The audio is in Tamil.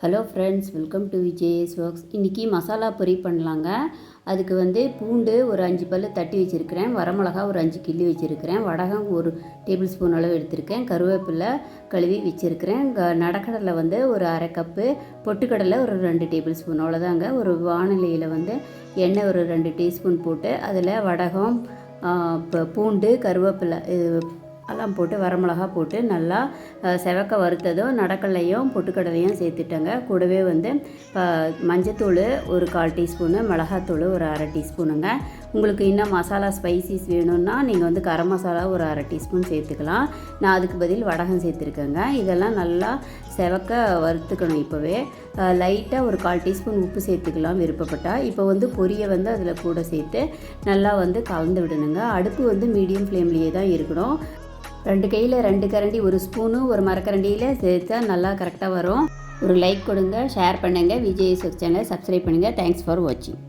Hello friends, welcome to VJS works. இன்றைக்கி மசாலா பொரி பண்ணலாங்க. அதுக்கு பூண்டு ஒரு 5 பல் தட்டி வச்சுருக்கிறேன், வரமிளகா ஒரு 5 கிள்ளி வச்சுருக்கிறேன், வடகம் ஒரு டேபிள் ஸ்பூன் அளவு எடுத்திருக்கேன், கருவேப்பிலை கழுவி வச்சுருக்கிறேன், நடக்கடலை ஒரு அரை கப்பு, பொட்டுக்கடலை ஒரு 2 டேபிள் ஸ்பூன், அவ்வளோதாங்க. ஒரு வானிலையில் எண்ணெய் ஒரு 2 டீஸ்பூன் போட்டு அதில் வடகம், பூண்டு, கருவேப்பிலை எல்லாம் போட்டு வரமிளகா போட்டு நல்லா செவக்க வறுத்ததும் நடக்கடலையும் பொட்டுக்கடலையும் சேர்த்துட்டேங்க. கூடவே மஞ்சத்தூள் ஒரு 1/4 டீஸ்பூனு, மிளகாத்தூள் ஒரு அரை டீஸ்பூனுங்க. உங்களுக்கு இன்னும் மசாலா ஸ்பைசிஸ் வேணும்னா நீங்கள் கரம் மசாலா ஒரு அரை டீஸ்பூன் சேர்த்துக்கலாம். நான் அதுக்கு பதில் வடகம் சேர்த்துருக்கேங்க. இதெல்லாம் நல்லா செவக்க வறுத்துக்கணும். இப்போவே லைட்டாக ஒரு 1/4 டீஸ்பூன் உப்பு சேர்த்துக்கலாம் விருப்பப்பட்டால். இப்போ பொரியை அதில் கூட சேர்த்து நல்லா கலந்து விடணுங்க. அடுப்பு மீடியம் ஃப்ளேம்லேயே தான் இருக்கணும். 2 கையில் 2 கரண்டி, ஒரு ஸ்பூனு ஒரு மரக்கரண்டியில் சேர்த்தா நல்லா கரெக்டாக வரும். ஒரு லைக் கொடுங்க, ஷேர் பண்ணுங்கள், விஜேஎஸ் ஒர்க்ஸ் சேனலை சப்ஸ்கிரைப் பண்ணுங்கள். தேங்க்ஸ் ஃபார் வாட்சிங்.